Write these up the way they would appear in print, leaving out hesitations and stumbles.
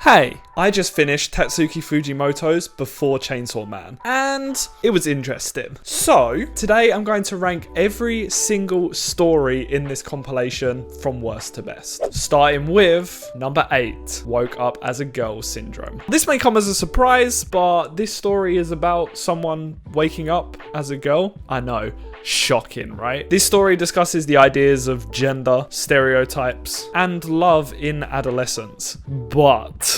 Hey, I just finished Tatsuki Fujimoto's Before Chainsaw Man, and it was interesting. So, today I'm going to rank every single story in this compilation from worst to best. Starting with number 8, Woke Up as a Girl Syndrome. This may come as a surprise, but this story is about someone waking up as a girl. I know. Shocking, right? This story discusses the ideas of gender, stereotypes, and love in adolescence. But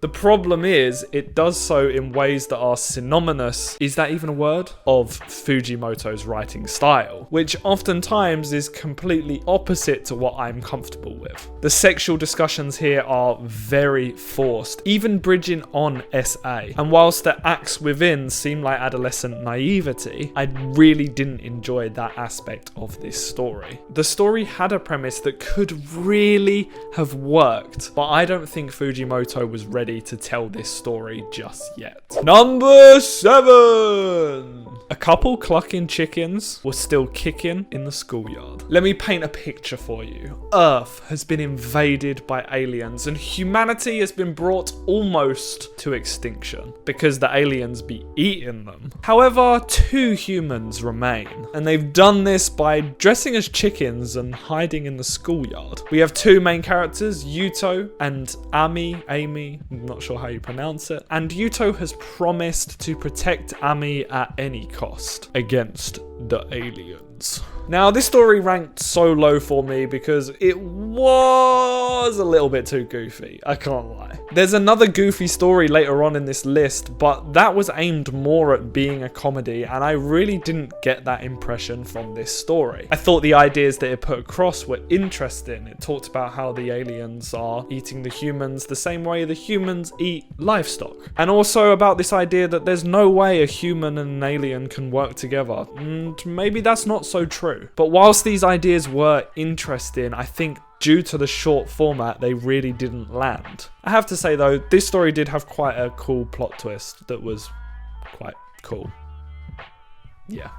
the problem is, it does so in ways that are synonymous, is that even a word, of Fujimoto's writing style, which oftentimes is completely opposite to what I'm comfortable with. The sexual discussions here are very forced, even bridging on SA. And whilst the acts within seem like adolescent naivety, I really didn't enjoy that aspect of this story. The story had a premise that could really have worked, but I don't think Fujimoto was ready to tell this story just yet. Number 7! A couple clucking chickens were still kicking in the schoolyard. Let me paint a picture for you. Earth has been invaded by aliens and humanity has been brought almost to extinction because the aliens be eating them. However, 2 humans remain, and they've done this by dressing as chickens and hiding in the schoolyard. We have 2 main characters, Yuto and Amy, I'm not sure how you pronounce it, and Yuto has promised to protect Amy at any cost against the aliens. Now, this story ranked so low for me because it was a little bit too goofy, I can't lie. There's another goofy story later on in this list, but that was aimed more at being a comedy, and I really didn't get that impression from this story. I thought the ideas that it put across were interesting. It talked about how the aliens are eating the humans the same way the humans eat livestock, and also about this idea that there's no way a human and an alien can work together, and maybe that's not so true. But whilst these ideas were interesting, I think due to the short format, they really didn't land. I have to say though, this story did have quite a cool plot twist that was quite cool. Yeah.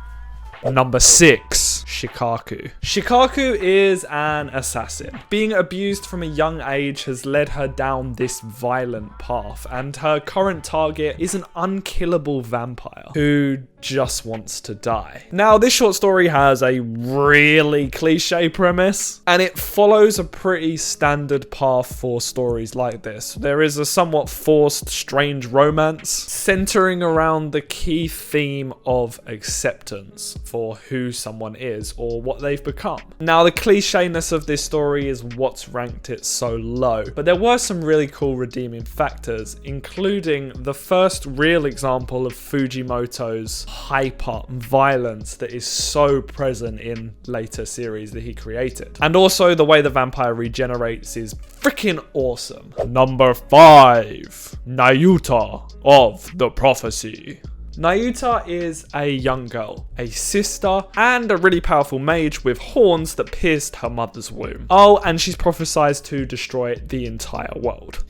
Number 6, Shikaku. Shikaku is an assassin. Being abused from a young age has led her down this violent path, and her current target is an unkillable vampire who just wants to die. Now, this short story has a really cliche premise, and it follows a pretty standard path for stories like this. There is a somewhat forced, strange romance centering around the key theme of acceptance for who someone is or what they've become. Now, the clichéness of this story is what's ranked it so low, but there were some really cool redeeming factors, including the first real example of Fujimoto's hyper violence that is so present in later series that he created. And also the way the vampire regenerates is freaking awesome. Number 5, Nayuta of the Prophecy. Nayuta is a young girl, a sister, and a really powerful mage with horns that pierced her mother's womb. Oh, and she's prophesied to destroy the entire world.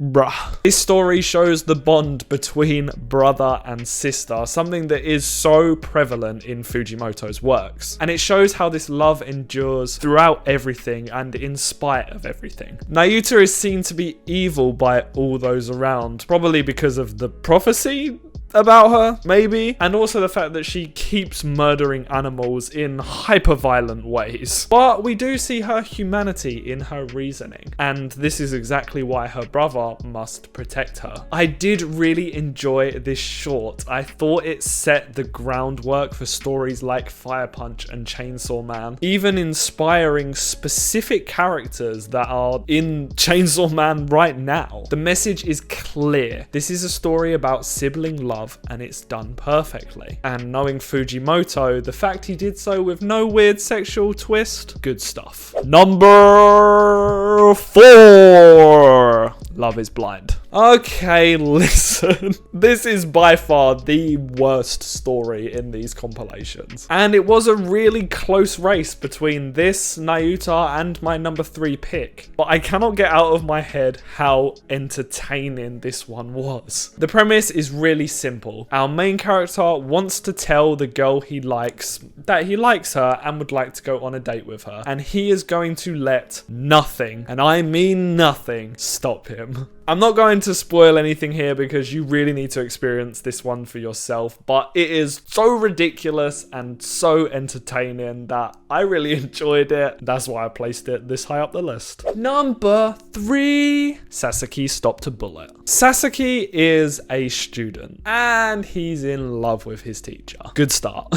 Bruh. This story shows the bond between brother and sister, something that is so prevalent in Fujimoto's works. And it shows how this love endures throughout everything and in spite of everything. Nayuta is seen to be evil by all those around, probably because of the prophecy about her, maybe, and also the fact that she keeps murdering animals in hyper-violent ways. But we do see her humanity in her reasoning, and this is exactly why her brother must protect her. I did really enjoy this short. I thought it set the groundwork for stories like Fire Punch and Chainsaw Man, even inspiring specific characters that are in Chainsaw Man right now. The message is clear. This is a story about sibling love, and it's done perfectly. And knowing Fujimoto, the fact he did so with no weird sexual twist, good stuff. Number 4, Love is Blind. Okay, listen. This is by far the worst story in these compilations. And it was a really close race between this, Nayuta, and my number 3 pick. But I cannot get out of my head how entertaining this one was. The premise is really simple. Our main character wants to tell the girl he likes that he likes her and would like to go on a date with her. And he is going to let nothing, and I mean nothing, stop him. I'm not going to spoil anything here because you really need to experience this one for yourself, but it is so ridiculous and so entertaining that I really enjoyed it. That's why I placed it this high up the list. Number 3, Sasuke Stopped a Bullet. Sasuke is a student and he's in love with his teacher. Good start.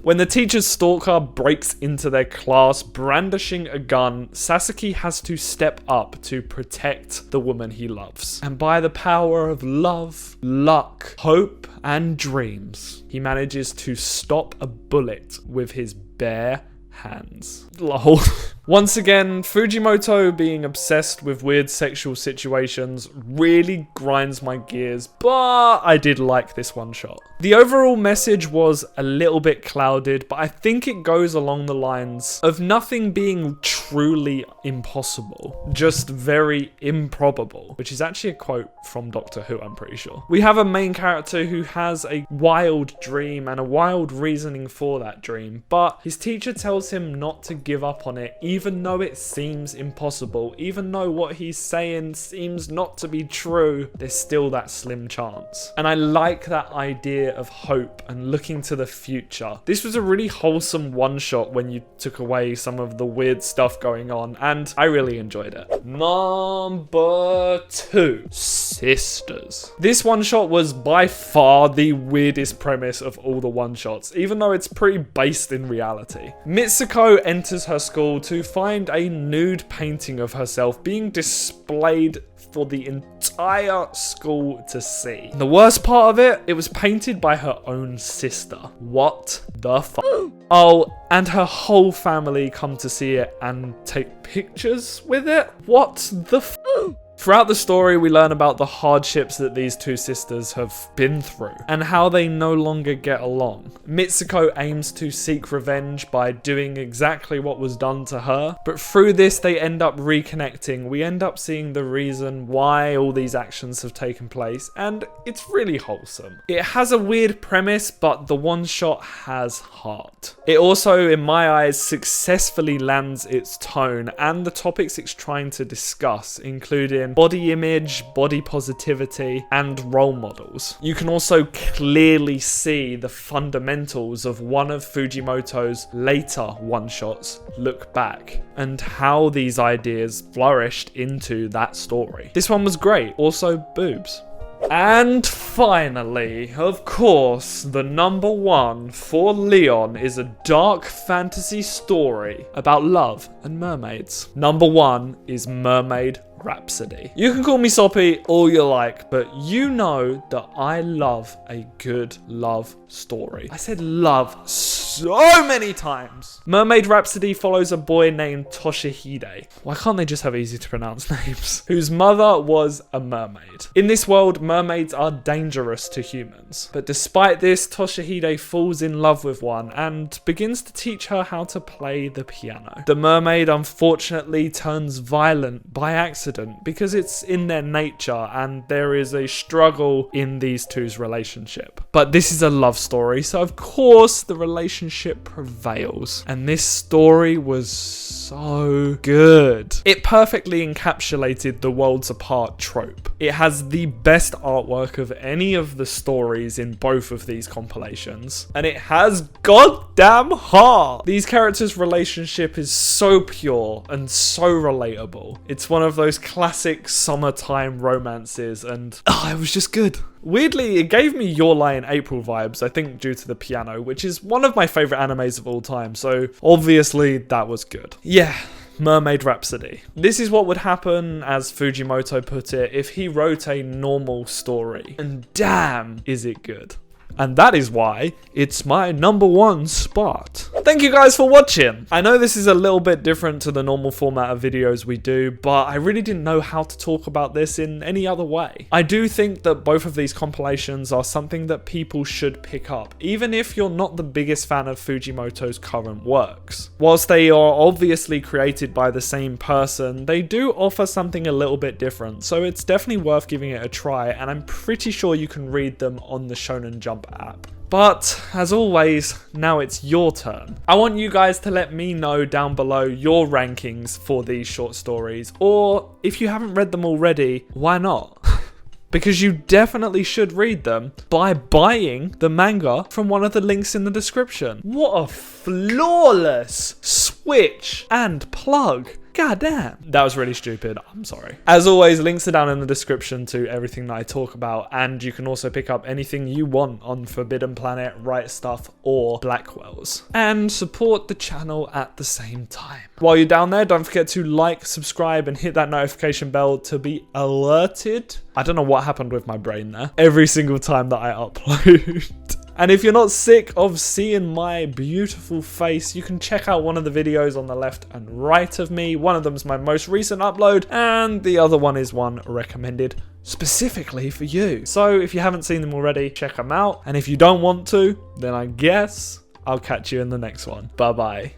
When the teacher's stalker breaks into their class brandishing a gun, Sasuke has to step up to protect the woman he loves. And by the power of love, luck, hope, and dreams, he manages to stop a bullet with his bare hands. Lol. Once again, Fujimoto being obsessed with weird sexual situations really grinds my gears, but I did like this one shot. The overall message was a little bit clouded, but I think it goes along the lines of nothing being truly impossible, just very improbable, which is actually a quote from Doctor Who, I'm pretty sure. We have a main character who has a wild dream and a wild reasoning for that dream, but his teacher tells him not to give up on it, even though it seems impossible, even though what he's saying seems not to be true, there's still that slim chance. And I like that idea of hope and looking to the future. This was a really wholesome one-shot when you took away some of the weird stuff going on, and I really enjoyed it. Number 2, Sisters. This one-shot was by far the weirdest premise of all the one-shots, even though it's pretty based in reality. Mitsuko enters her school to find a nude painting of herself being displayed for the entire school to see. The worst part of it, it was painted by her own sister. What the fuck? Oh, and her whole family come to see it and take pictures with it? What the fuck? Throughout the story, we learn about the hardships that these two sisters have been through and how they no longer get along. Mitsuko aims to seek revenge by doing exactly what was done to her, but through this they end up reconnecting. We end up seeing the reason why all these actions have taken place, and it's really wholesome. It has a weird premise, but the one shot has heart. It also, in my eyes, successfully lands its tone and the topics it's trying to discuss, including body image, body positivity, and role models. You can also clearly see the fundamentals of one of Fujimoto's later one-shots, Look Back, and how these ideas flourished into that story. This one was great. Also, boobs. And finally, of course, the number 1 for Leon is a dark fantasy story about love and mermaids. Number 1 is Mermaid Rhapsody. You can call me soppy all you like, but you know that I love a good love story. I said love so many times. Mermaid Rhapsody follows a boy named Toshihide. Why can't they just have easy to pronounce names? Whose mother was a mermaid. In this world, mermaids are dangerous to humans. But despite this, Toshihide falls in love with one and begins to teach her how to play the piano. The mermaid unfortunately turns violent by accident because it's in their nature and there is a struggle in these two's relationship. But this is a love story, so of course the relationship prevails. And this story was so good. It perfectly encapsulated the worlds apart trope. It has the best artwork of any of the stories in both of these compilations, and it has goddamn heart. These characters' relationship is so pure and so relatable. It's one of those classic summertime romances, and it was just good. Weirdly, it gave me Your Lie in April vibes, I think due to the piano, which is one of my favourite animes of all time, so obviously that was good. Yeah, Mermaid Rhapsody. This is what would happen, as Fujimoto put it, if he wrote a normal story. And damn, is it good. And that is why it's my #1 spot. Thank you guys for watching. I know this is a little bit different to the normal format of videos we do, but I really didn't know how to talk about this in any other way. I do think that both of these compilations are something that people should pick up, even if you're not the biggest fan of Fujimoto's current works. Whilst they are obviously created by the same person, they do offer something a little bit different, so it's definitely worth giving it a try, and I'm pretty sure you can read them on the Shonen Jump app. But, as always, now it's your turn. I want you guys to let me know down below your rankings for these short stories, or if you haven't read them already, why not? Because you definitely should read them by buying the manga from one of the links in the description. What a flawless switch and plug. God damn. That was really stupid. I'm sorry. As always, links are down in the description to everything that I talk about, and you can also pick up anything you want on Forbidden Planet, Rightstuf, or Blackwell's, and support the channel at the same time. While you're down there, don't forget to like, subscribe, and hit that notification bell to be alerted. I don't know what happened with my brain there. Every single time that I upload. And if you're not sick of seeing my beautiful face, you can check out one of the videos on the left and right of me. One of them is my most recent upload, and the other one is one recommended specifically for you. So if you haven't seen them already, check them out. And if you don't want to, then I guess I'll catch you in the next one. Bye bye.